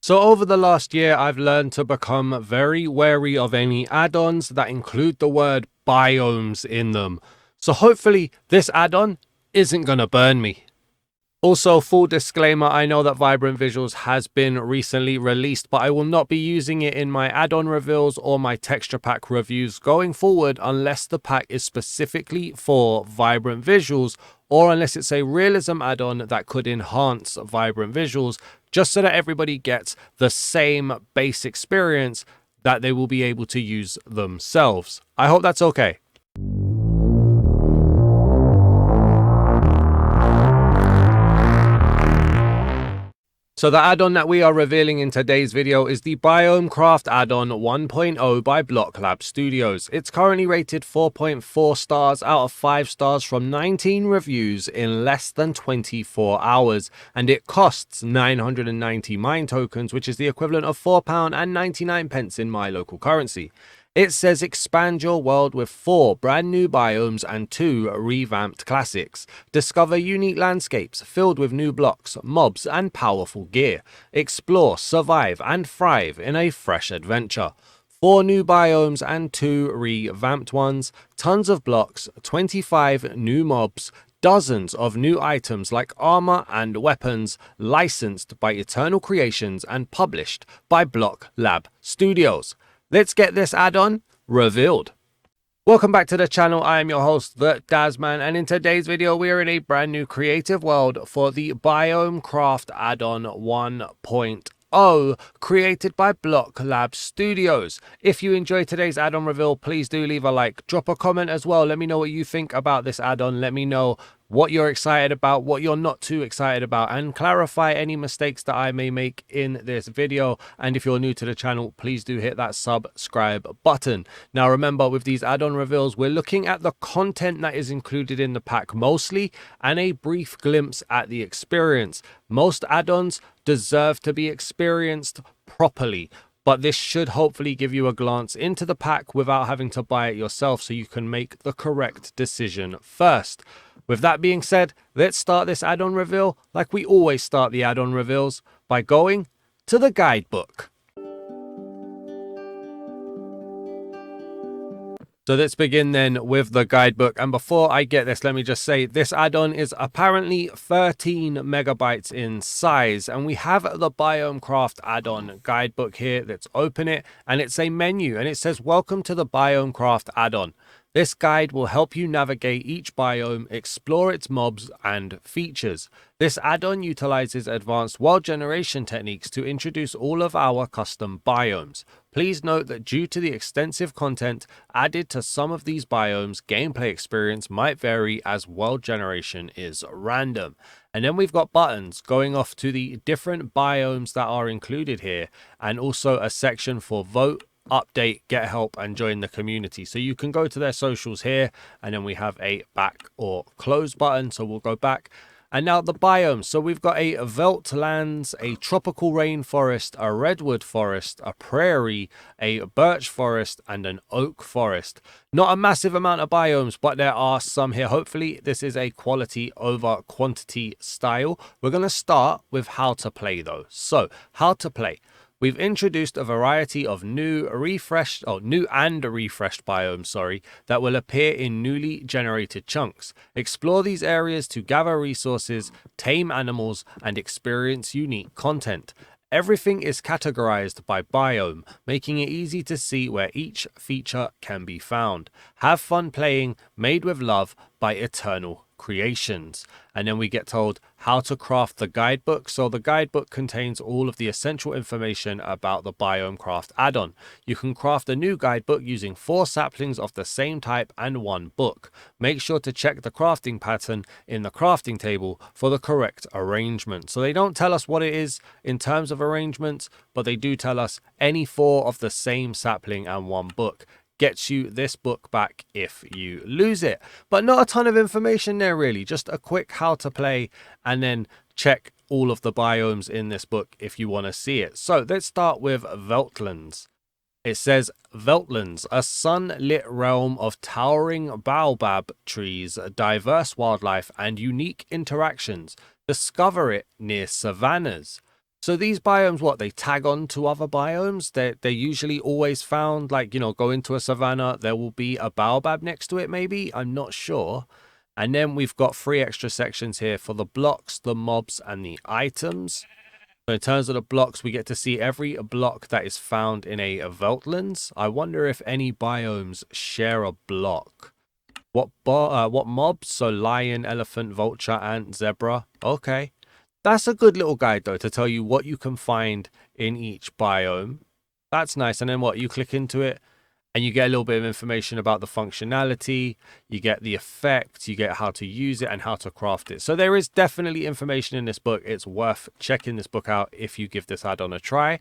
So over the last year, I've learned to become very wary of any add-ons that include the word biomes in them. So hopefully this add-on isn't gonna burn me. Also, full disclaimer, I know that Vibrant Visuals has been recently released, but I will not be using it in my add-on reveals or my texture pack reviews going forward unless the pack is specifically for Vibrant Visuals or unless it's a realism add-on that could enhance Vibrant Visuals, just so that everybody gets the same base experience that they will be able to use themselves. I hope that's okay. So the add-on that we are revealing in today's video is the BiomeCraft Add On 1.0 by BLOCKLABS Studios. It's currently rated 4.4 stars out of 5 stars from 19 reviews in less than 24 hours, and it costs 990 mine tokens, which is the equivalent of £4.99 in my local currency. It says expand your world with 4 brand new biomes and 2 revamped classics. Discover unique landscapes filled with new blocks, mobs and powerful gear. Explore, survive and thrive in a fresh adventure. 4 new biomes and 2 revamped ones. Tons of blocks, 25 new mobs. Dozens of new items like armor and weapons, licensed by Eternal Creations and published by BLOCKLABS Studios. Let's get this add-on revealed. Welcome back to the channel. I am your host, the Dazman, and in today's video we are in a brand new creative world for the BiomeCraft Add On 1.0 created by BLOCKLABS Studios. If you enjoyed today's add-on reveal, please do leave a like, drop a comment as well. Let me know what you think about this add-on. Let me know what you're excited about, what you're not too excited about, and clarify any mistakes that I may make in this video. And if you're new to the channel, please do hit that subscribe button. Now remember, with these add-on reveals, we're looking at the content that is included in the pack mostly, and a brief glimpse at the experience. Most add-ons deserve to be experienced properly, but this should hopefully give you a glance into the pack without having to buy it yourself, so you can make the correct decision first. With that being said, let's start this add-on reveal like we always start the add-on reveals, by going to the guidebook. So let's begin then with the guidebook, and before I get this, let me just say this add-on is apparently 13 megabytes in size, and we have the BiomeCraft add-on guidebook here. Let's open it, and it's a menu, and it says welcome to the BiomeCraft add-on. This guide will help you navigate each biome, explore its mobs and features. This add-on utilizes advanced world generation techniques to introduce all of our custom biomes. Please note that due to the extensive content added to some of these biomes, gameplay experience might vary as world generation is random. And then we've got buttons going off to the different biomes that are included here, and also a section for vote, update, get help and join the community. So you can go to their socials here, and then we have a back or close button, so we'll go back. And now the biomes. So we've got a veldt lands, a tropical rainforest, a redwood forest, a prairie, a birch forest and an oak forest. Not a massive amount of biomes, but there are some here. Hopefully this is a quality over quantity style. We're going to start with how to play though. So how to play. We've introduced a variety of new and refreshed biomes, that will appear in newly generated chunks. Explore these areas to gather resources, tame animals, and experience unique content. Everything is categorized by biome, making it easy to see where each feature can be found. Have fun playing, made with love by Eternal Creations. And then we get told how to craft the guidebook. So the guidebook contains all of the essential information about the BiomeCraft add-on. You can craft a new guidebook using 4 saplings of the same type and 1 book. Make sure to check the crafting pattern in the crafting table for the correct arrangement. So they don't tell us what it is in terms of arrangements, but they do tell us any 4 of the same sapling and 1 book gets you this book back if you lose it. But not a ton of information there really, just a quick how to play, and then check all of the biomes in this book if you want to see it. So let's start with Veltlands. It says Veltlands, a sun-lit realm of towering baobab trees, diverse wildlife and unique interactions. Discover it near savannas. So these biomes, what, they tag on to other biomes? They're usually always found, like, you know, go into a savanna, there will be a baobab next to it, maybe? I'm not sure. And then we've got 3 extra sections here for the blocks, the mobs, and the items. So in terms of the blocks, we get to see every block that is found in a Veltlands. I wonder if any biomes share a block. What mobs? So lion, elephant, vulture, ant, zebra. Okay. That's a good little guide, though, to tell you what you can find in each biome. That's nice. And then what? You click into it and you get a little bit of information about the functionality. You get the effect. You get how to use it and how to craft it. So there is definitely information in this book. It's worth checking this book out if you give this add-on a try.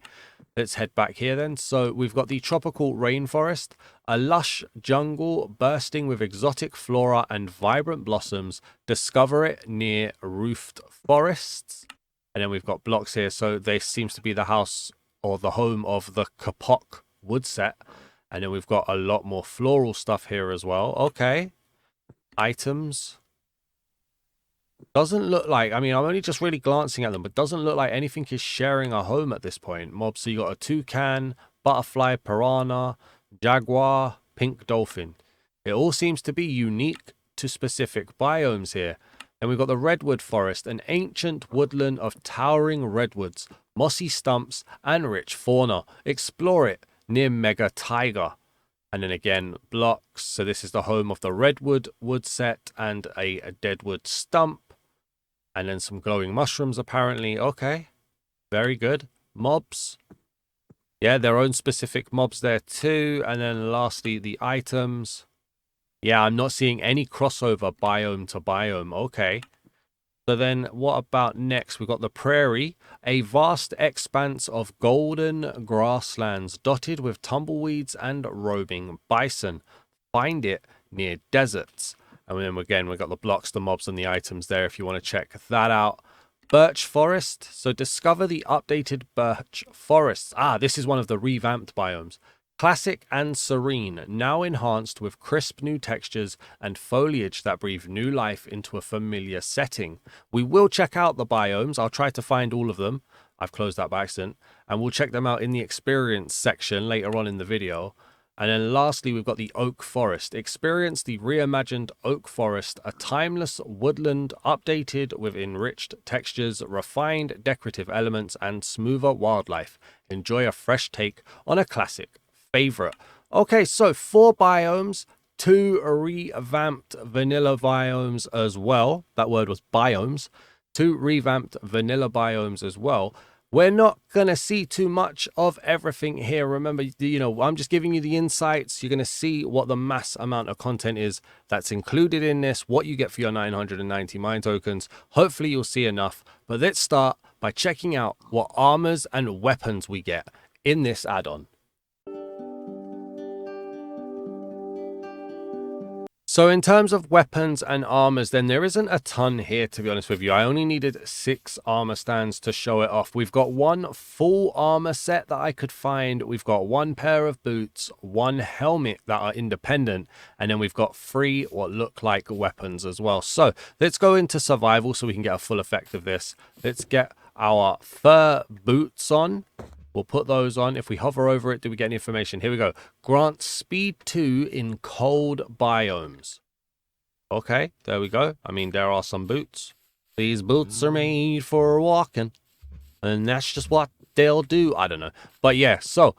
Let's head back here then. So we've got the tropical rainforest, a lush jungle bursting with exotic flora and vibrant blossoms. Discover it near roofed forests. And then we've got blocks here. So this seems to be the house or the home of the kapok wood set. And then we've got a lot more floral stuff here as well. Okay. Items. Doesn't look like, I mean, I'm only just really glancing at them, but doesn't look like anything is sharing a home at this point. Mobs, so you got a toucan, butterfly, piranha, jaguar, pink dolphin. It all seems to be unique to specific biomes here. And we've got the redwood forest, an ancient woodland of towering redwoods, mossy stumps, and rich fauna. Explore it near Mega Tiger. And then again, blocks. So this is the home of the redwood wood set and a deadwood stump. And then some glowing mushrooms, apparently. Okay. Very good. Mobs. Yeah, their own specific mobs there too. And then lastly, the items. Yeah, I'm not seeing any crossover biome to biome. Okay. So then what about next? We've got the prairie, a vast expanse of golden grasslands dotted with tumbleweeds and roaming bison. Find it near deserts. And then again, we've got the blocks, the mobs, and the items there if you want to check that out. Birch forest. So discover the updated birch forests. Ah, this is one of the revamped biomes. Classic and serene, now enhanced with crisp new textures and foliage that breathe new life into a familiar setting. We will check out the biomes. I'll try to find all of them. I've closed that by accident. And we'll check them out in the experience section later on in the video. And then lastly, we've got the oak forest. Experience the reimagined oak forest, a timeless woodland updated with enriched textures, refined decorative elements, and smoother wildlife. Enjoy a fresh take on a classic favorite. Okay, so 4 biomes, 2 revamped vanilla biomes as well. That word was biomes. 2 revamped vanilla biomes as well. We're not going to see too much of everything here. Remember, you know, I'm just giving you the insights. You're going to see what the mass amount of content is that's included in this, what you get for your 990 mine tokens. Hopefully you'll see enough. But let's start by checking out what armors and weapons we get in this add-on. So in terms of weapons and armors, then there isn't a ton here, to be honest with you. I only needed 6 armor stands to show it off. We've got 1 full armor set that I could find. We've got 1 pair of boots, 1 helmet that are independent, and then we've got 3 what look like weapons as well. So let's go into survival so we can get a full effect of this. Let's get our fur boots on. We'll put those on. If we hover over it, do we get any information? Here we go. Grant speed 2 in cold biomes. Okay, there we go. I mean, there are some boots. These boots are made for walking. And that's just what they'll do. I don't know. But yeah, so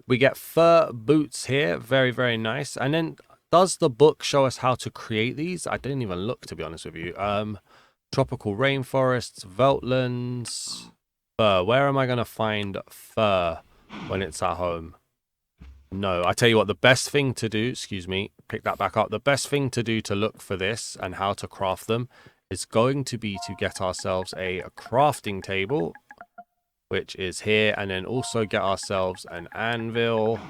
we get fur boots here. Very, very nice. And then does the book show us how to create these? I didn't even look, to be honest with you. Tropical rainforests, Veltlands. Fur. Where am I going to find fur when it's at home? No, I tell you what, the best thing to do, excuse me, pick that back up. The best thing to do to look for this and how to craft them is going to be to get ourselves a crafting table, which is here, and then also get ourselves an anvil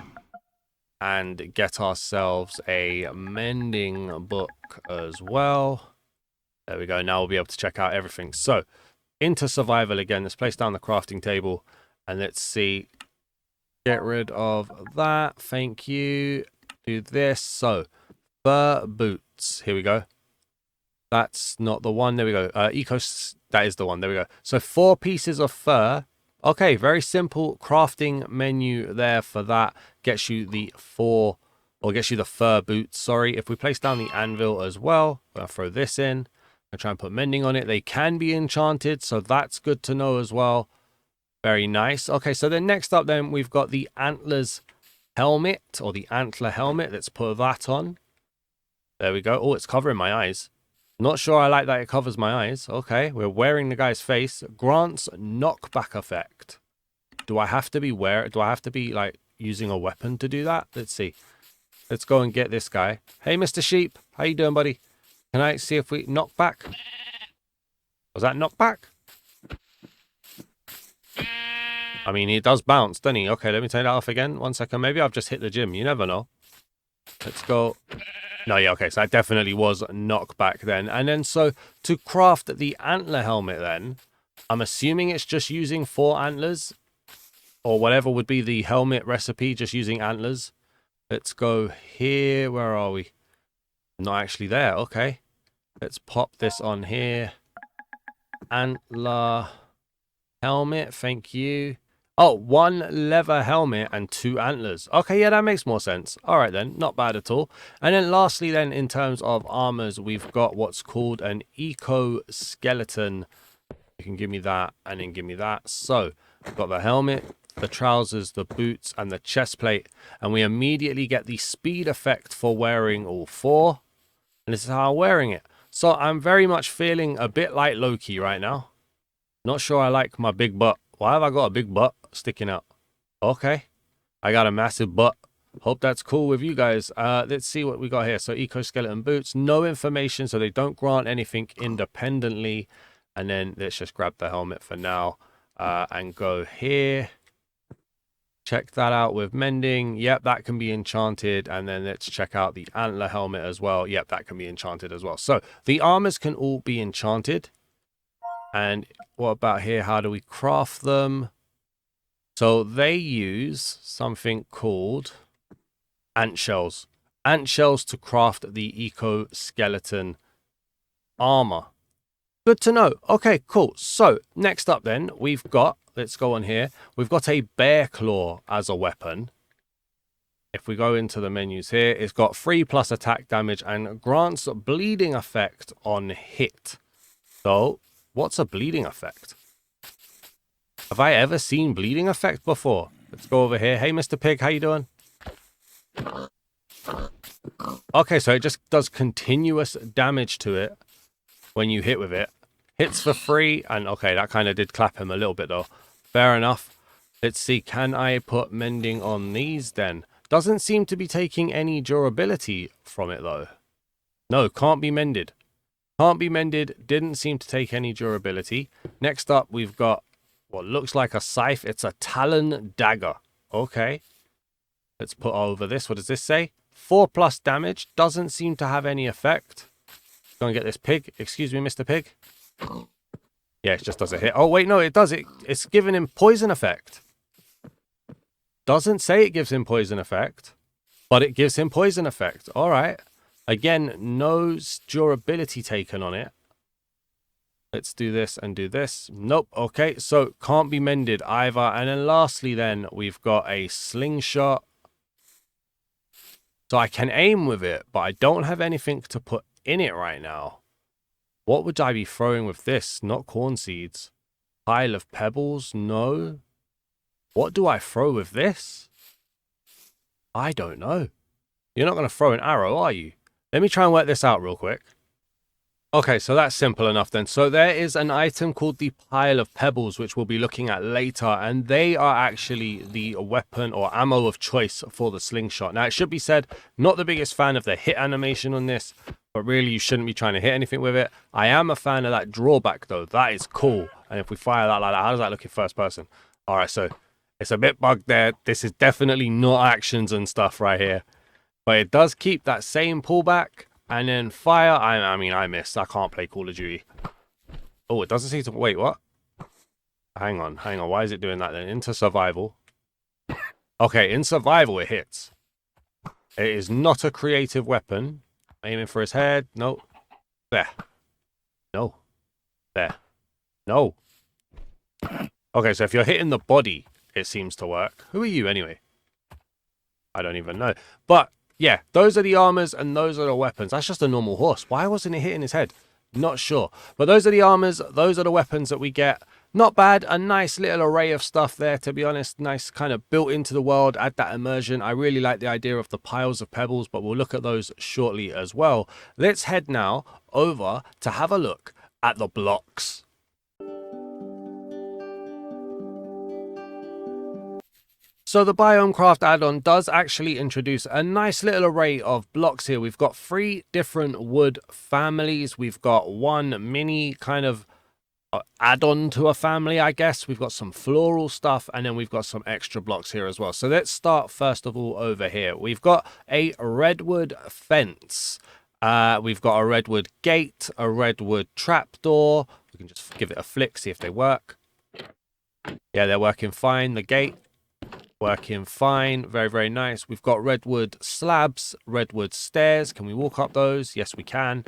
and get ourselves a mending book as well. There we go. Now we'll be able to check out everything. So, into survival again. Let's place down the crafting table and let's see. Get rid of that. Thank you. Do this. So, fur boots. Here we go. That's not the one. There we go. That is the one. There we go. So 4 pieces of fur. Okay, very simple crafting menu there for that. Gets you the gets you the fur boots, sorry. If we place down the anvil as well, I'm gonna throw this in. I'm try and put mending on it. They can be enchanted, so that's good to know as well. Very nice. Okay, so then next up then we've got the antlers helmet, or the antler helmet. Let's put that on. There we go. Oh, it's covering my eyes. Not sure I like that it covers my eyes. Okay, we're wearing the guy's face. Grants knockback effect. Do I have to be like using a weapon to do that? Let's see. Let's go and get this guy. Hey, Mr. Sheep. How you doing, buddy? Can I see if we knock back? Was that knockback? I mean, he does bounce, doesn't he? Okay, let me take that off again. 1 second. Maybe I've just hit the gym. You never know. Let's go. No, yeah, okay, so that definitely was knockback then. And then, so to craft the antler helmet then, I'm assuming it's just using 4 antlers, or whatever would be the helmet recipe, just using antlers. Let's go here. Where are we? Not actually there. Okay. Let's pop this on here. Antler helmet. Thank you. Oh, 1 leather helmet and 2 antlers. Okay, yeah, that makes more sense. All right, then. Not bad at all. And then lastly, then, in terms of armors, we've got what's called an eco-skeleton. You can give me that and then give me that. So, we've got the helmet, the trousers, the boots, and the chest plate. And we immediately get the speed effect for wearing all 4. And this is how I'm wearing it. So, I'm very much feeling a bit like Loki right now. Not sure I like my big butt. Why have I got a big butt sticking out? Okay. I got a massive butt. Hope that's cool with you guys. Let's see what we got here. So eco-skeleton boots. No information, so they don't grant anything independently. And then let's just grab the helmet for now. And go here. Check that out with mending. Yep, that can be enchanted. And then let's check out the antler helmet as well. Yep, that can be enchanted as well. So the armors can all be enchanted. And what about here? How do we craft them? So they use something called ant shells. Ant shells to craft the eco-skeleton armor. Good to know. Okay, cool. So next up then, we've got, let's go on here. We've got a bear claw as a weapon. If we go into the menus here, it's got 3+ attack damage and grants bleeding effect on hit. So what's a bleeding effect? Have I ever seen bleeding effect before? Let's go over here. Hey, Mr. Pig, how you doing? Okay, so it just does continuous damage to it when you hit with it. Hits for free, and okay, that kind of did clap him a little bit though. Fair enough. Let's see, can I put mending on these then? Doesn't seem to be taking any durability from it though. No, can't be mended. Can't be mended, didn't seem to take any durability. Next up, we've got what looks like a scythe. It's a talon dagger. Okay. Let's put over this. What does this say? 4+ damage. Doesn't seem to have any effect. Go and get this pig. Excuse me, Mr. Pig. Yeah, it just does a hit. Oh, wait, no, it does. It's giving him poison effect. Doesn't say it gives him poison effect, but it gives him poison effect. All right. Again, no durability taken on it. Let's do this and do this. Nope. Okay, so can't be mended either. And then lastly then, we've got a slingshot. So I can aim with it, but I don't have anything to put in it right now. What would I be throwing with this? Not corn seeds. Pile of pebbles? No. What do I throw with this? I don't know. You're not going to throw an arrow, are you? Let me try and work this out real quick. Okay, so that's simple enough then. So there is an item called the Pile of Pebbles, which we'll be looking at later, and they are actually the weapon or ammo of choice for the slingshot. Now, it should be said, not the biggest fan of the hit animation on this, but really you shouldn't be trying to hit anything with it. I am a fan of that drawback though. That is cool. And if we fire that like that, how does that look in first person? All right, so it's a bit bugged there. This is definitely not actions and stuff right here, but it does keep that same pullback. And then fire, I mean, I missed. I can't play Call of Duty. Oh, it doesn't seem to... Wait, what? Hang on. Why is it doing that then? Into survival. Okay, in survival it hits. It is not a creative weapon. Aiming for his head. No. There. No. There. No. Okay, so if you're hitting the body, it seems to work. Who are you anyway? I don't even know. But yeah, those are the armors and those are the weapons. That's just a normal horse. Why wasn't it hitting his head? Not sure. But those are the armors. Those are the weapons that we get. Not bad. A nice little array of stuff there, to be honest. Nice kind of built into the world. Add that immersion. I really like the idea of the piles of pebbles, but we'll look at those shortly as well. Let's head now over to have a look at the blocks. So the BiomeCraft add-on does actually introduce a nice little array of blocks here. We've got 3 different wood families. We've got one mini kind of add-on to a family, I guess. We've got some floral stuff, and then we've got some extra blocks here as well. So let's start first of all over here. We've got a redwood fence. We've got a redwood gate, a redwood trapdoor. We can just give it a flick, see if they work. Yeah, they're working fine. The gate, working fine. Very, very nice. We've got redwood slabs, redwood stairs. Can we walk up those? Yes, we can.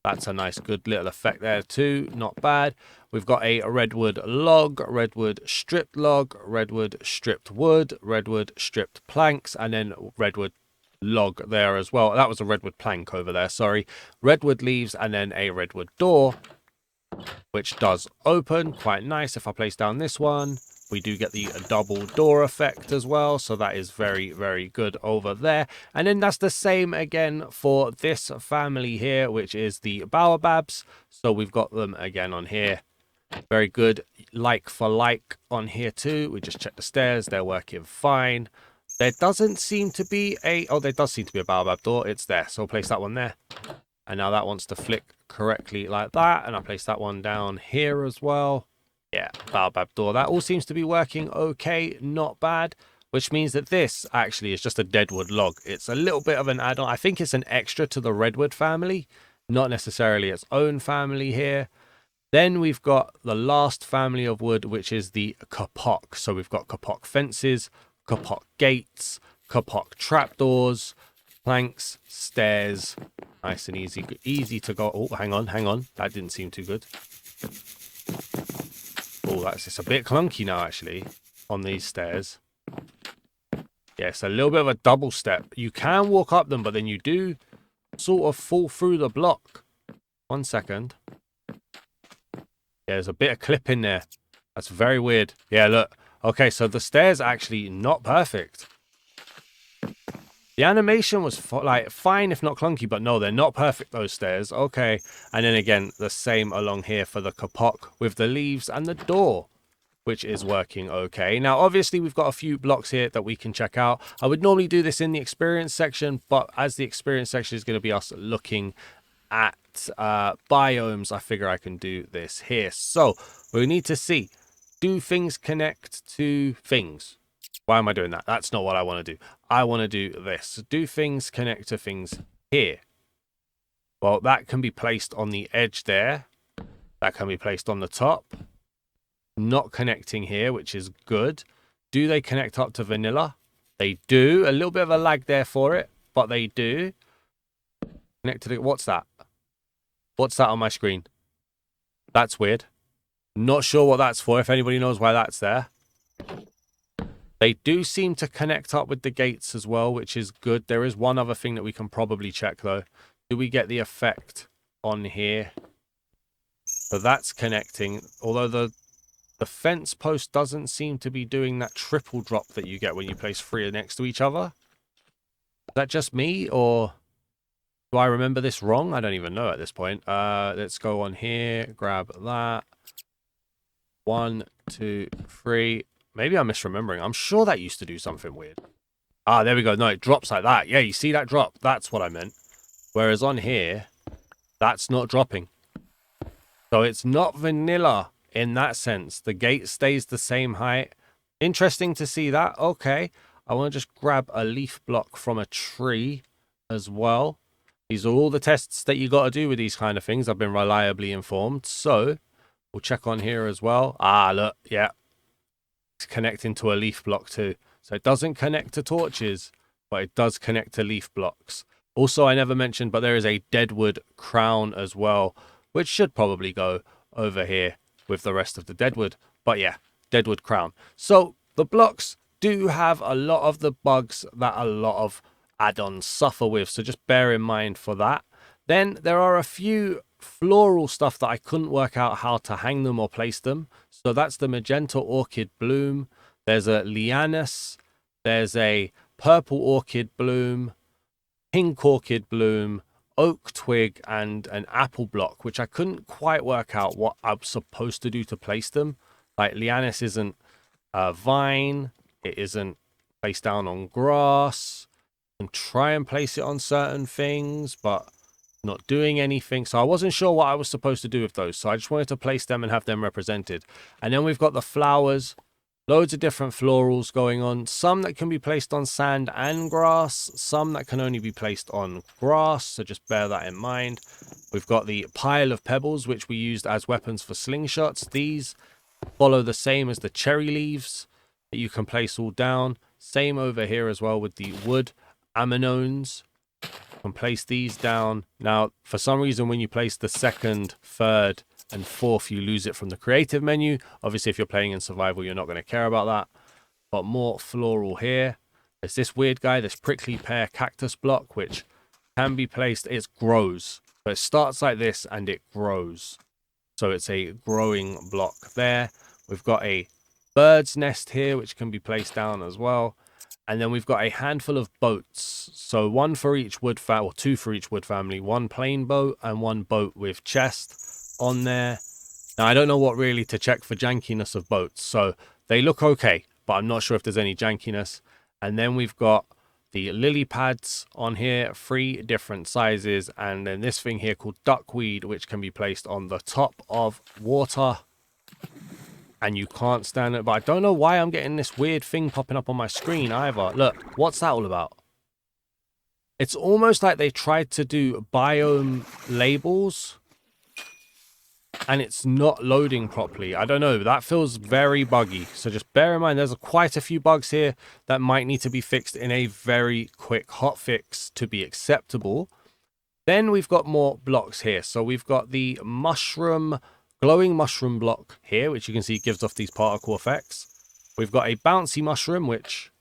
That's a nice, good little effect there too. Not bad. We've got a redwood log, redwood stripped log, redwood stripped wood, redwood stripped planks, and then redwood log there as well. That was a redwood plank over there, sorry. Redwood leaves, and then a redwood door, which does open. Quite nice. If I place down this one, we do get the double door effect as well. So that is very, very good over there. And then that's the same again for this family here, which is the baobabs. So we've got them again on here. Very good. Like for like on here too. We just check the stairs. They're working fine. There doesn't seem to be a... Oh, there does seem to be a baobab door. It's there. So we'll place that one there. And now that wants to flick correctly like that. And I'll place that one down here as well. Yeah, baobab door. That all seems to be working okay, not bad, which means that this actually is just a deadwood log. It's a little bit of an add-on. I think it's an extra to the redwood family, not necessarily its own family here. Then we've got the last family of wood, which is the kapok. So we've got kapok fences, kapok gates, kapok trapdoors, planks, stairs. Nice and easy to go. Oh, hang on. That didn't seem too good. Oh, it's a bit clunky now, actually, on these stairs. Yeah, it's a little bit of a double step. You can walk up them, but then you do sort of fall through the block. 1 second. Yeah, there's a bit of clip in there. That's very weird. Yeah, look. Okay, so the stairs are actually not perfect. The animation was fine, if not clunky, but no, they're not perfect, those stairs. Okay, and then again, the same along here for the kapok with the leaves and the door, which is working okay. Now, obviously, we've got a few blocks here that we can check out. I would normally do this in the experience section, but as the experience section is going to be us looking at biomes, I figure I can do this here. So we need to see, do things connect to things? Why am I doing that? That's not what I want to do. I want to do this. Do things connect to things here? Well, that can be placed on the edge there. That can be placed on the top. Not connecting here, which is good. Do they connect up to vanilla? They do. A little bit of a lag there for it, but they do. Connect to the... What's that? What's that on my screen? That's weird. Not sure what that's for. If anybody knows why that's there. They do seem to connect up with the gates as well, which is good. There is one other thing that we can probably check, though. Do we get the effect on here? So that's connecting. Although the fence post doesn't seem to be doing that triple drop that you get when you place 3 next to each other. Is that just me, or do I remember this wrong? I don't even know at this point. Let's go on here. Grab that. 1, 2, 3... Maybe I'm misremembering. I'm sure that used to do something weird. Ah, there we go. No, it drops like that. Yeah, you see that drop? That's what I meant. Whereas on here, that's not dropping. So it's not vanilla in that sense. The gate stays the same height. Interesting to see that. Okay. I want to just grab a leaf block from a tree as well. These are all the tests that you got to do with these kind of things. I've been reliably informed. So we'll check on here as well. Ah, look. Yeah. Connecting to a leaf block too, so it doesn't connect to torches, but it does connect to leaf blocks. Also, I never mentioned, but there is a deadwood crown as well, which should probably go over here with the rest of the deadwood. But yeah, deadwood crown. So the blocks do have a lot of the bugs that a lot of add-ons suffer with, so just bear in mind for that. Then there are a few floral stuff that I couldn't work out how to hang them or place them. So that's the magenta orchid bloom, there's a lianas, there's a purple orchid bloom, pink orchid bloom, oak twig, and an apple block, which I couldn't quite work out what I'm supposed to do to place them. Like lianas isn't a vine, it isn't placed down on grass. I can try and place it on certain things, but not doing anything. So I wasn't sure what I was supposed to do with those, so I just wanted to place them and have them represented. And then we've got the flowers, loads of different florals going on, some that can be placed on sand and grass, some that can only be placed on grass, so just bear that in mind. We've got the pile of pebbles, which we used as weapons for slingshots. These follow the same as the cherry leaves that you can place all down. Same over here as well with the wood aminones. And place these down. Now, for some reason, when you place the second, third, and fourth, you lose it from the creative menu. Obviously, if you're playing in survival, you're not going to care about that. But more floral here. There's this weird guy, this prickly pear cactus block, which can be placed. It grows. So it starts like this and it grows. So it's a growing block there. We've got a bird's nest here, which can be placed down as well. And then we've got a handful of boats. So one for each wood family, or two for each wood family. One plain boat and one boat with chest on there. Now, I don't know what really to check for jankiness of boats. So they look okay, but I'm not sure if there's any jankiness. And then we've got the lily pads on here, 3 different sizes. And then this thing here called duckweed, which can be placed on the top of water. And you can't stand it, but I don't know why I'm getting this weird thing popping up on my screen either. Look, what's that all about? It's almost like they tried to do biome labels and it's not loading properly. I don't know, that feels very buggy. So just bear in mind, there's quite a few bugs here that might need to be fixed in a very quick hotfix to be acceptable. Then we've got more blocks here. So we've got the glowing mushroom block here, which you can see gives off these particle effects. We've got a bouncy mushroom, which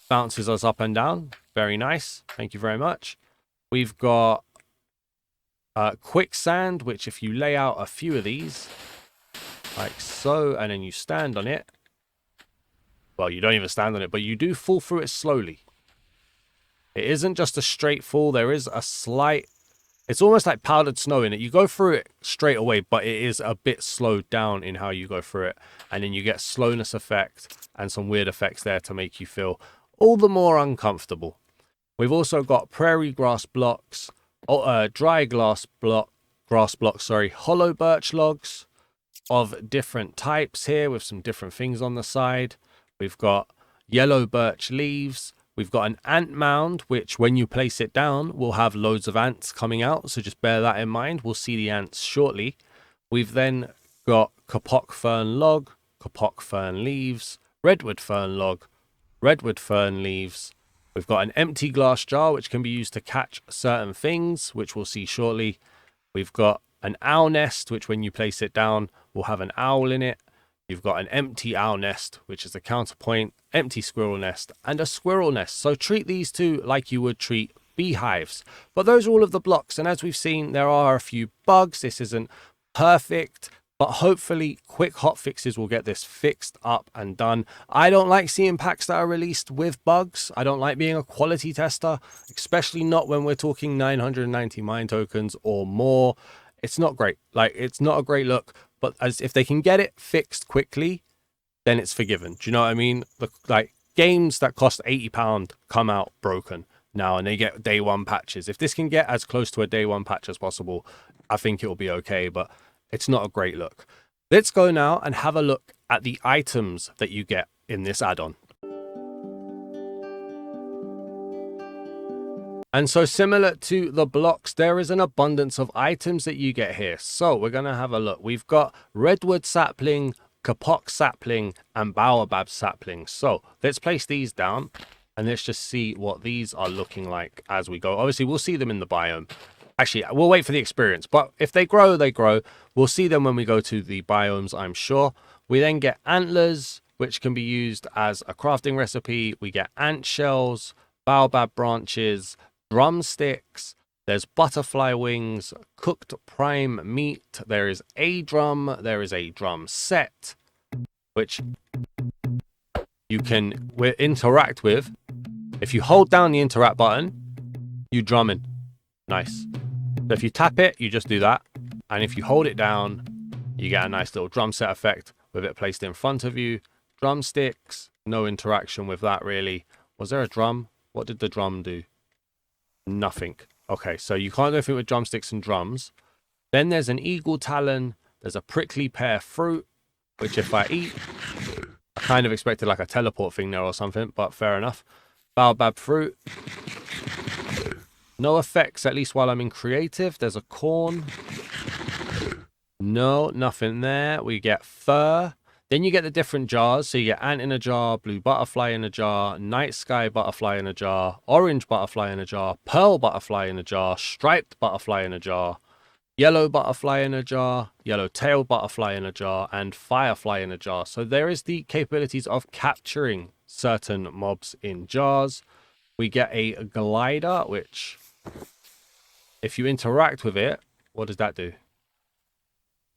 bounces us up and down. Very nice. Thank you very much. We've got quicksand, which if you lay out a few of these, like so, and then you stand on it. Well, you don't even stand on it, but you do fall through it slowly. It isn't just a straight fall. There is a slight... It's almost like powdered snow in it. You go through it straight away, but it is a bit slowed down in how you go through it. And then you get slowness effect and some weird effects there to make you feel all the more uncomfortable. We've also got prairie grass blocks, dry grass blocks, hollow birch logs of different types here with some different things on the side. We've got yellow birch leaves. We've got an ant mound, which when you place it down, will have loads of ants coming out. So just bear that in mind. We'll see the ants shortly. We've then got kapok fern log, kapok fern leaves, redwood fern log, redwood fern leaves. We've got an empty glass jar, which can be used to catch certain things, which we'll see shortly. We've got an owl nest, which when you place it down, will have an owl in it. You've got an empty owl nest, which is a counterpoint, empty squirrel nest, and a squirrel nest. So treat these two like you would treat beehives. But those are all of the blocks. And as we've seen, there are a few bugs. This isn't perfect, but hopefully quick hot fixes will get this fixed up and done. I don't like seeing packs that are released with bugs. I don't like being a quality tester, especially not when we're talking 990 mine tokens or more. It's not great. Like, it's not a great look. But as if they can get it fixed quickly, then it's forgiven. Do you know what I mean? Like games that cost £80 come out broken now and they get day one patches. If this can get as close to a day one patch as possible, I think it will be okay, but it's not a great look. Let's go now and have a look at the items that you get in this add-on. And so similar to the blocks, there is an abundance of items that you get here. So we're going to have a look. We've got redwood sapling, kapok sapling, and baobab sapling. So let's place these down and let's just see what these are looking like as we go. Obviously, we'll see them in the biome. Actually, we'll wait for the experience. But if they grow, they grow. We'll see them when we go to the biomes, I'm sure. We then get antlers, which can be used as a crafting recipe. We get ant shells, baobab branches, drumsticks. There's butterfly wings, cooked prime meat. There is a drum. There is a drum set, which you can interact with. If you hold down the interact button, you drum in. Nice. So if you tap it, you just do that. And if you hold it down, you get a nice little drum set effect with it placed in front of you. Drumsticks, no interaction with that really. Was there a drum? What did the drum do? Nothing. Okay, so you can't do anything with drumsticks and drums. Then there's an eagle talon. There's a prickly pear fruit, which if I eat, I kind of expected like a teleport thing there or something, but fair enough. Baobab fruit. No effects, at least while I'm in creative. There's a corn. No, nothing there. We get fur. Then you get the different jars. So you get ant in a jar, blue butterfly in a jar, night sky butterfly in a jar, orange butterfly in a jar, pearl butterfly in a jar, striped butterfly in a jar, yellow butterfly in a jar, yellow tailed butterfly in a jar, and firefly in a jar. So there is the capabilities of capturing certain mobs in jars. We get a glider, which if you interact with it, what does that do?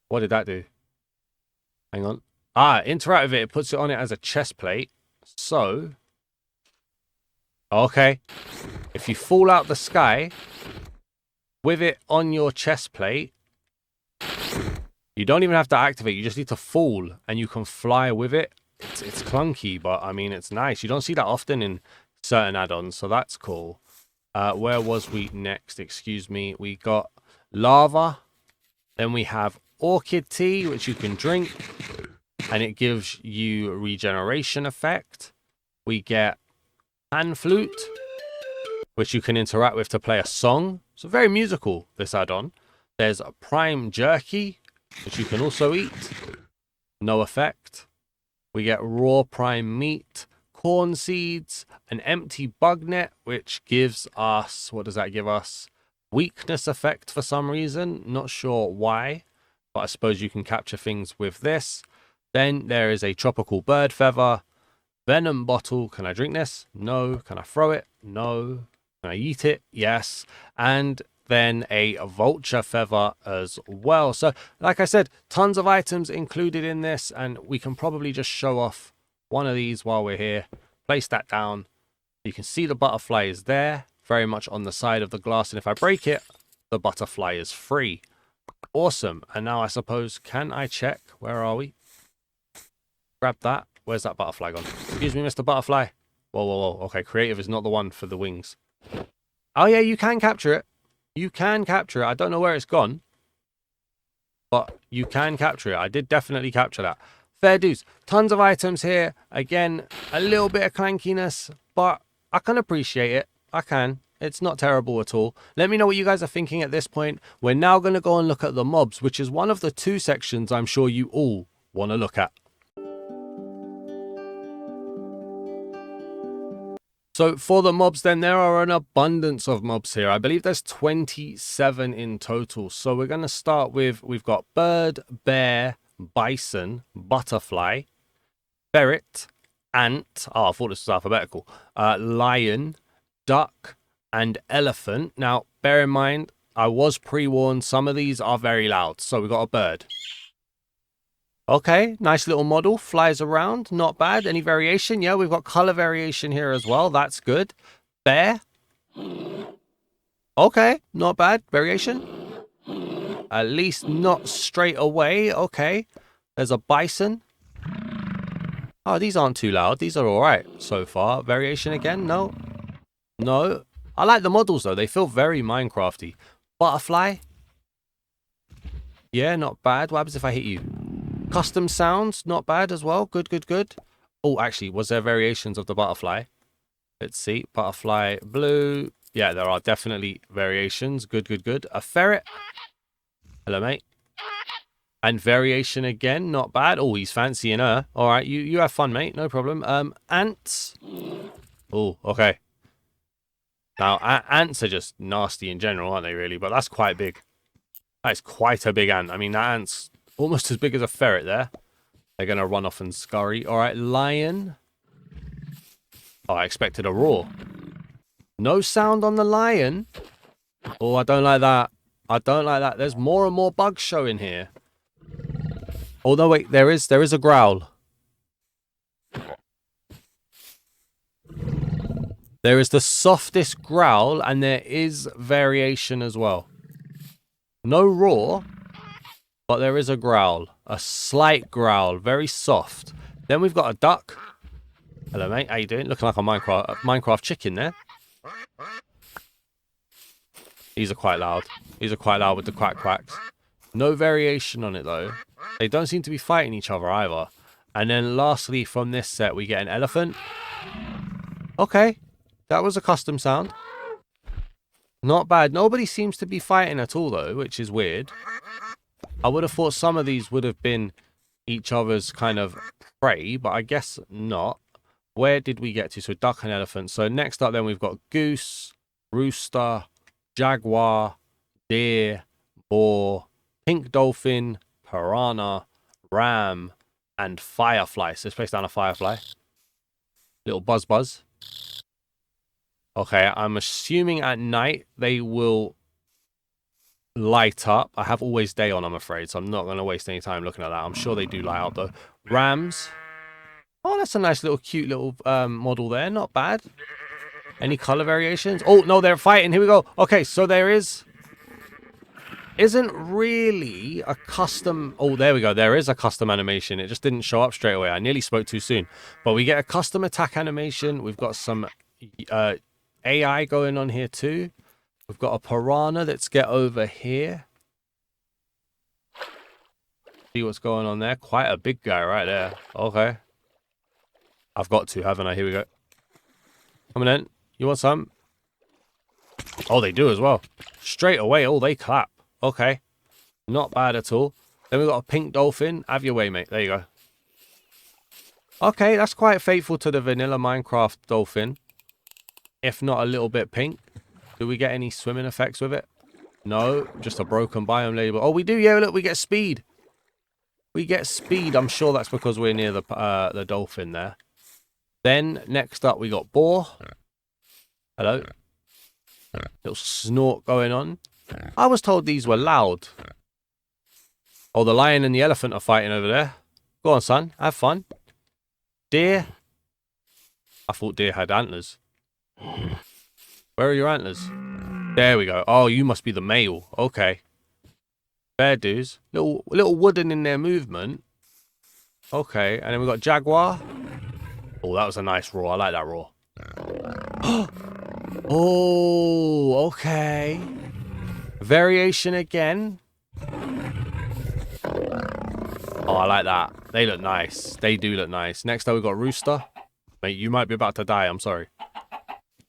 What did that do? Hang on. Interact with it. It puts it on it as a chest plate. So, okay. If you fall out the sky with it on your chest plate, you don't even have to activate. You just need to fall and you can fly with it. It's clunky, but I mean, it's nice. You don't see that often in certain add-ons, so that's cool. Where was we next? Excuse me. We got lava. Then we have orchid tea, which you can drink, and it gives you regeneration effect. We get pan flute, which you can interact with to play a song. So very musical, this add-on. There's a prime jerky, which you can also eat. No effect. We get raw prime meat, corn seeds, an empty bug net, which gives us, what does that give us? Weakness effect for some reason. Not sure why, but I suppose you can capture things with this. Then there is a tropical bird feather, venom bottle. Can I drink this? No. Can I throw it? No. Can I eat it? Yes. And then a vulture feather as well. So like I said, tons of items included in this, and we can probably just show off one of these while we're here. Place that down. You can see the butterfly is there, very much on the side of the glass, and if I break it, the butterfly is free. Awesome. And now I suppose, can I check? Where are we? Grab that. Where's that butterfly gone? Excuse me, Mr. Butterfly. Whoa, whoa, whoa. Okay, creative is not the one for the wings. Oh yeah, you can capture it. You can capture it. I don't know where it's gone, but you can capture it. I did definitely capture that. Fair dues. Tons of items here. Again, a little bit of clankiness, but I can appreciate it. I can. It's not terrible at all. Let me know what you guys are thinking at this point. We're now going to go and look at the mobs, which is one of the two sections I'm sure you all want to look at. So for the mobs then, there are an abundance of mobs here. I believe there's 27 in total. So we're going to start with, we've got bird, bear, bison, butterfly, ferret, ant. Oh, I thought this was alphabetical. Lion, duck, and elephant. Now, bear in mind, I was pre-warned, some of these are very loud. So we've got a bird. Okay, nice little model, flies around, not bad. Any variation? Yeah, we've got color variation here as well. That's good. Bear. Okay, not bad. Variation. At least not straight away. Okay. There's a bison. Oh, these aren't too loud. These are all right so far. Variation again? No. No. I like the models though. They feel very Minecrafty. Butterfly. Yeah, not bad. What happens if I hit you? Custom sounds, not bad as well. Good, good, good. Oh, actually, was there variations of the butterfly? Let's see. Butterfly blue. Yeah, there are definitely variations. Good, good, good. A ferret. Hello, mate. And variation again, not bad. Oh, he's fancying her. All right, you have fun, mate. No problem. Ants. Oh, okay. Now, ants are just nasty in general, aren't they, really? But that's quite big. That is quite a big ant. I mean, that ant's almost as big as a ferret there. They're going to run off and scurry. All right, lion. Oh, I expected a roar. No sound on the lion. Oh, I don't like that. I don't like that. There's more and more bugs showing here. Oh, no, wait. There is a growl. There is the softest growl, and there is variation as well. No roar, but there is a growl. A slight growl, very soft. Then we've got a duck. Hello, mate. How you doing? Looking like a Minecraft chicken there. These are quite loud. These are quite loud with the quack quacks. No variation on it, though. They don't seem to be fighting each other either. And then lastly, from this set, we get an elephant. Okay. That was a custom sound. Not bad. Nobody seems to be fighting at all, though, which is weird. I would have thought some of these would have been each other's kind of prey, but I guess not. Where did we get to? So duck and elephant. So next up then we've got goose, rooster, jaguar, deer, boar, pink dolphin, piranha, ram, and firefly. So let's place down a firefly. Little buzz buzz. Okay, I'm assuming at night they will light up. I have always day on, I'm afraid, so I'm not going to waste any time looking at that. I'm sure they do light up, though. Rams. Oh, that's a nice little, cute little model there. Not bad. Any color variations? Oh, no, they're fighting. Here we go. Okay, so there isn't really a custom... Oh, there we go. There is a custom animation. It just didn't show up straight away. I nearly spoke too soon. But we get a custom attack animation. We've got some... AI going on here too. We've got a piranha. Let's get over here. See what's going on there. Quite a big guy right there. Okay. I've got to, haven't I? Here we go. Coming in. You want some? Oh, they do as well. Straight away. Oh, they clap. Okay. Not bad at all. Then we've got a pink dolphin. Have your way, mate. There you go. Okay, that's quite faithful to the vanilla Minecraft dolphin. If not a little bit pink. Do we get any swimming effects with it? No, just a broken biome label. Oh, we do. Yeah, look, we get speed. We get speed. I'm sure that's because we're near the dolphin there. Then next up, we got boar. Hello. Little snort going on. I was told these were loud. Oh, the lion and the elephant are fighting over there. Go on, son. Have fun. Deer. I thought deer had antlers. Where are your antlers? There we go. Oh, you must be the male. Okay. Fair dues. Little wooden in their movement. Okay. And then we got jaguar. Oh, that was a nice roar. I like that roar. Oh, okay. Variation again. Oh, I like that. They look nice. They do look nice. Next up, we've got rooster. Mate, you might be about to die. I'm sorry.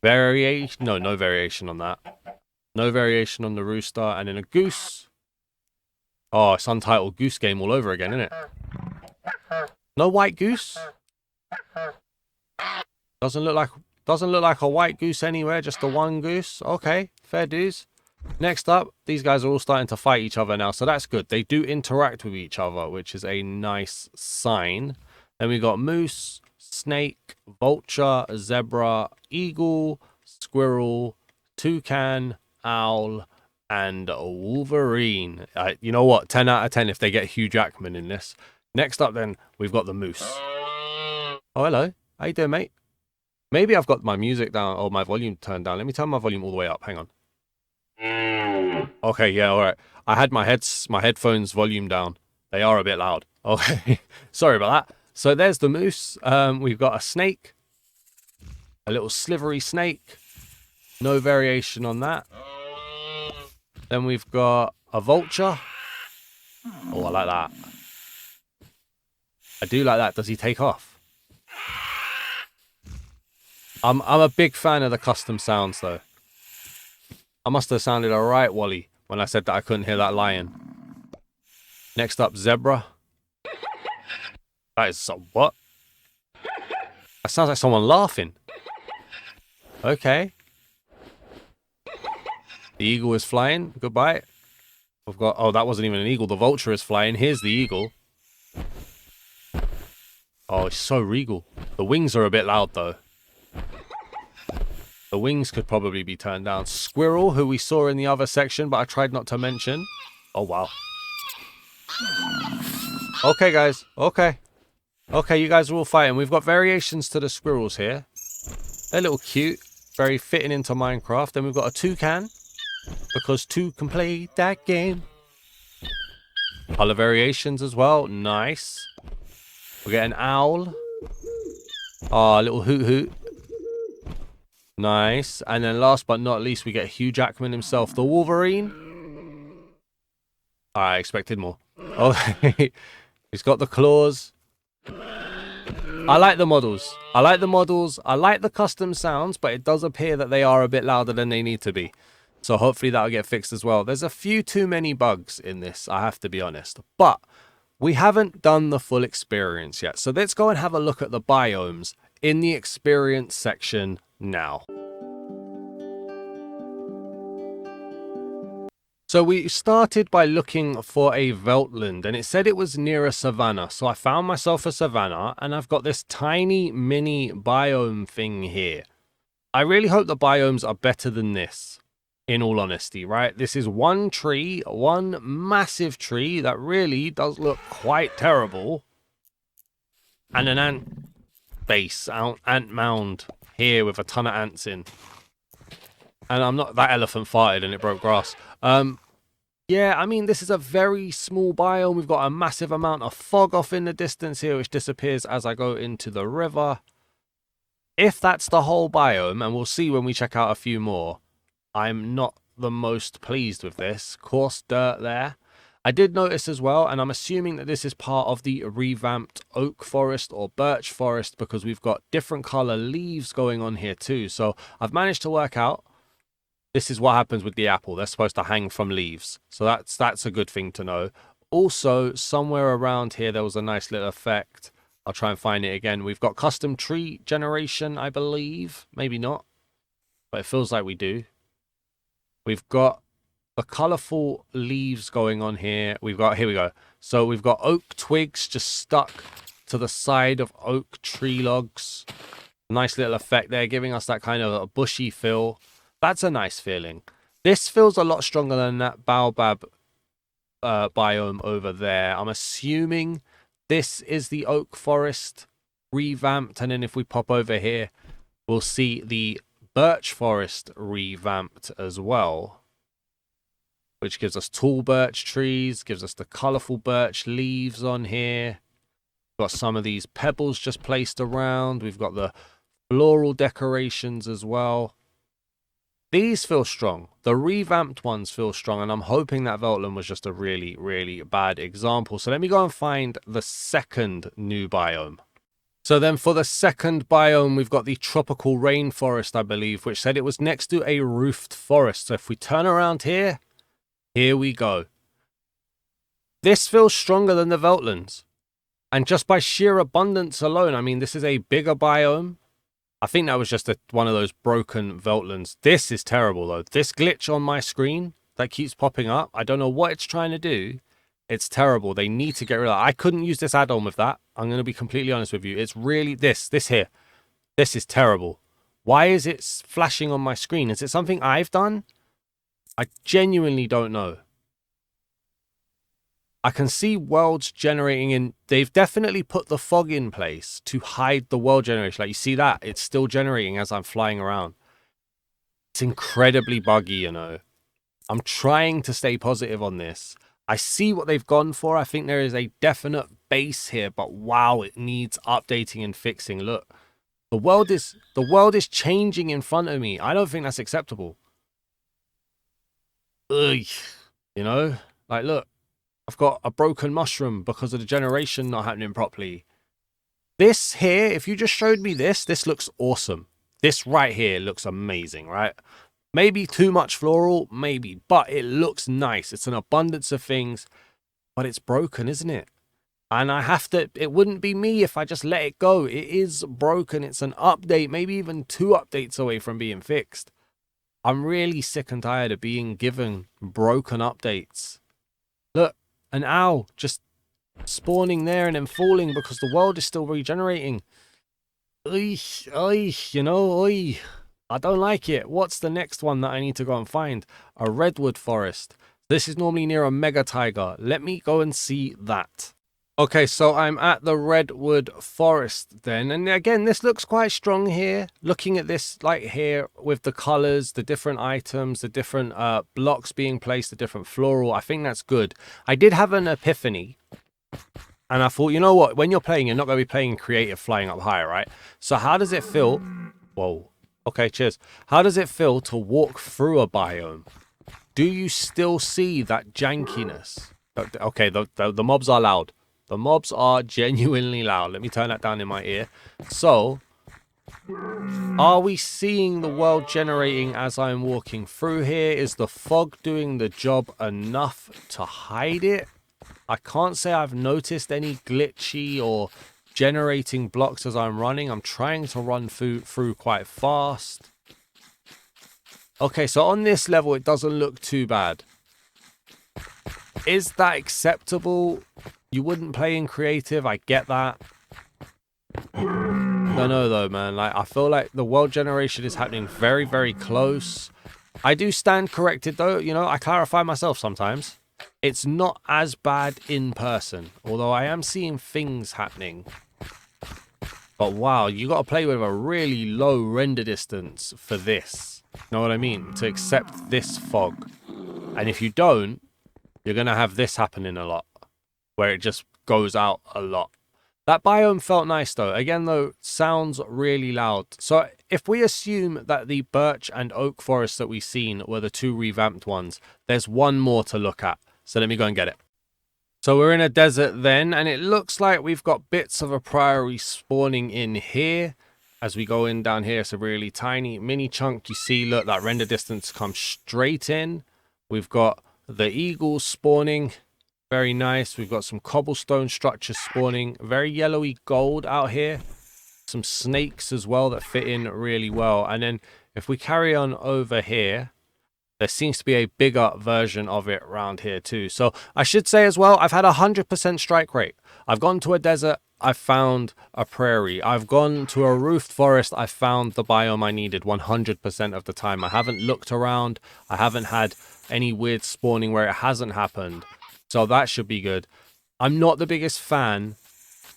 Variation. No variation on that. No variation on the rooster. And then a goose. Oh, it's Untitled Goose Game all over again, isn't it? No white goose. Doesn't look like a white goose anywhere. Just the one goose. Okay, fair dues. Next up, these guys are all starting to fight each other now, so that's good. They do interact with each other, which is a nice sign. Then we got moose, snake, vulture, zebra, eagle, squirrel, toucan, owl, and a wolverine. You know what? 10 out of 10 if they get Hugh Jackman in this. Next up, then, we've got the moose. Oh, hello. How you doing, mate? Maybe I've got my music down or my volume turned down. Let me turn my volume all the way up. Hang on. Okay, yeah, all right. I had my headphones volume down. They are a bit loud. Okay, sorry about that. So there's the moose. We've got a snake, a little slivery snake. No variation on that. Then we've got a vulture. Oh, I like that. I do like that. Does he take off? I'm a big fan of the custom sounds, though. I must have sounded alright, Wally, when I said that I couldn't hear that lion. Next up, zebra. That is some what? That sounds like someone laughing. Okay. The eagle is flying. Goodbye. We've got... Oh, that wasn't even an eagle. The vulture is flying. Here's the eagle. Oh, it's so regal. The wings are a bit loud, though. The wings could probably be turned down. Squirrel, who we saw in the other section, but I tried not to mention. Oh, wow. Okay, guys. Okay. Okay, you guys are all fighting. We've got variations to the squirrels here. They're a little cute. Very fitting into Minecraft. Then we've got a toucan, because two can play that game. Color variations as well. Nice. We get an owl. Oh, a little hoot hoot. Nice. And then last but not least, we get Hugh Jackman himself, the Wolverine. I expected more. Okay. He's got the claws. I like the models. I like the models. I like the custom sounds, but it does appear that they are a bit louder than they need to be. So hopefully that'll get fixed as well. There's a few too many bugs in this, I have to be honest. But we haven't done the full experience yet. So let's go and have a look at the biomes in the experience section now. So we started by looking for a veltland, and it said it was near a savanna. So I found myself a savanna, and I've got this tiny mini biome thing here. I really hope the biomes are better than this, in all honesty, right? This is one tree, one massive tree that really does look quite terrible. And an ant base, ant mound here with a ton of ants in. And I'm not, that elephant farted and it broke grass. Yeah, I mean, this is a very small biome. We've got a massive amount of fog off in the distance here, which disappears as I go into the river. If that's the whole biome, and we'll see when we check out a few more, I'm not the most pleased with this. Coarse dirt there. I did notice as well, and I'm assuming that this is part of the revamped oak forest or birch forest, because we've got different color leaves going on here too. So I've managed to work out this is what happens with the apple. They're supposed to hang from leaves. So that's a good thing to know. Also, somewhere around here, there was a nice little effect. I'll try and find it again. We've got custom tree generation, I believe. Maybe not, but it feels like we do. We've got the colorful leaves going on here. We've got, here we go. So we've got oak twigs just stuck to the side of oak tree logs. Nice little effect there, giving us that kind of a bushy feel. That's a nice feeling. This feels a lot stronger than that baobab biome over there. I'm assuming this is the oak forest revamped. And then if we pop over here, we'll see the birch forest revamped as well, which gives us tall birch trees, gives us the colorful birch leaves on here. We've got some of these pebbles just placed around. We've got the floral decorations as well. These feel strong. The revamped ones feel strong, and I'm hoping that Veltland was just a really, really bad example. So let me go and find the second new biome. So then for the second biome, we've got the tropical rainforest, I believe, which said it was next to a roofed forest. So if we turn around here, here we go. This feels stronger than the Veltlands. And just by sheer abundance alone, I mean, this is a bigger biome. I think that was just one of those broken Veltlands. This is terrible, though. This glitch on my screen that keeps popping up, I don't know what it's trying to do. It's terrible. They need to get rid of that. I couldn't use this add-on with that. I'm going to be completely honest with you. It's really this here. This is terrible. Why is it flashing on my screen? Is it something I've done? I genuinely don't know. I can see worlds generating in. They've definitely put the fog in place to hide the world generation. Like, you see that? It's still generating as I'm flying around. It's incredibly buggy, you know. I'm trying to stay positive on this. I see what they've gone for. I think there is a definite base here, but wow, it needs updating and fixing. Look, the world is changing in front of me. I don't think that's acceptable. Ugh. You know, like, look. I've got a broken mushroom because of the generation not happening properly. This here, if you just showed me this looks awesome. This right here looks amazing, right? Maybe too much floral, maybe, but it looks nice. It's an abundance of things, but it's broken, isn't it? And I have to, it wouldn't be me if I just let it go. It is broken. It's an update, maybe even 2 updates away from being fixed. I'm really sick and tired of being given broken updates. Look. An owl just spawning there and then falling because the world is still regenerating. You know, I don't like it. What's the next one that I need to go and find? A redwood forest. This is normally near a mega tiger. Let me go and see that. Okay, so I'm at the redwood forest then, and again, this looks quite strong here. Looking at this, like here, with the colors, the different items, the different blocks being placed, the different floral, I think that's good. I did have an epiphany, and I thought, you know what, when you're playing, you're not going to be playing creative flying up high, right? So how does it feel? Whoa, okay, cheers. How does it feel to walk through a biome? Do you still see that jankiness? Okay, the mobs are loud. The mobs are genuinely loud. Let me turn that down in my ear. So, are we seeing the world generating as I'm walking through here? Is the fog doing the job enough to hide it? I can't say I've noticed any glitchy or generating blocks as I'm running. I'm trying to run through quite fast. Okay, so on this level, it doesn't look too bad. Is that acceptable? You wouldn't play in creative, I get that. I don't know though, man. Like, I feel like the world generation is happening very, very close. I do stand corrected though, you know, I clarify myself sometimes. It's not as bad in person, although I am seeing things happening. But wow, you got to play with a really low render distance for this. You know what I mean? To accept this fog. And if you don't, you're going to have this happening a lot, where it just goes out a lot. That biome felt nice though. Again though, sounds really loud. So if we assume that the birch and oak forests that we've seen were the two revamped ones, there's one more to look at. So let me go and get it. So we're in a desert then, and it looks like we've got bits of a prairie spawning in here. As we go in down here, it's a really tiny mini chunk. You see, look, that render distance comes straight in. We've got the eagles spawning. Very nice. We've got some cobblestone structures spawning. Very yellowy gold out here. Some snakes as well that fit in really well. And then if we carry on over here, there seems to be a bigger version of it around here too. So I should say as well, I've had 100% strike rate. I've gone to a desert, I've found a prairie. I've gone to a roofed forest, I found the biome I needed 100% of the time. I haven't looked around. I haven't had any weird spawning where it hasn't happened. So that should be good. I'm not the biggest fan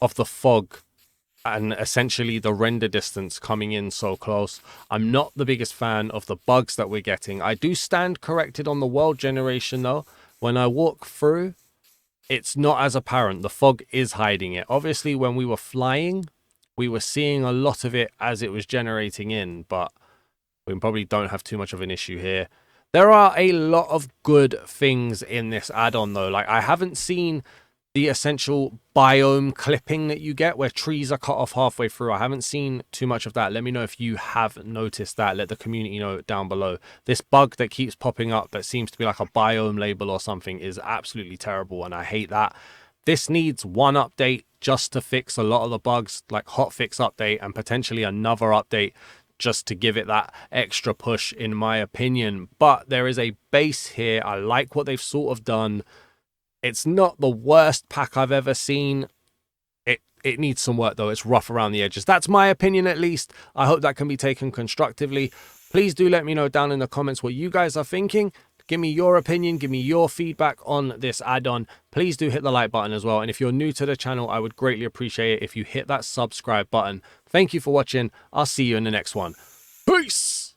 of the fog and essentially the render distance coming in so close. I'm not the biggest fan of the bugs that we're getting. I do stand corrected on the world generation though. When I walk through, it's not as apparent. The fog is hiding it. Obviously, when we were flying, we were seeing a lot of it as it was generating in, but we probably don't have too much of an issue here. There are a lot of good things in this add-on though. Like, I haven't seen the essential biome clipping that you get where trees are cut off halfway through. I haven't seen too much of that. Let me know if you have noticed that. Let the community know down below. This bug that keeps popping up that seems to be like a biome label or something is absolutely terrible, and I hate that. This needs one update just to fix a lot of the bugs, like hotfix update, and potentially another update just to give it that extra push, in my opinion. But there is a base here. I like what they've sort of done. It's not the worst pack I've ever seen. It needs some work though. It's rough around the edges. That's my opinion at least. I hope that can be taken constructively. Please do let me know down in the comments what you guys are thinking. Give me your opinion. Give me your feedback on this add-on. Please do hit the like button as well. And if you're new to the channel, I would greatly appreciate it if you hit that subscribe button. Thank you for watching. I'll see you in the next one. Peace!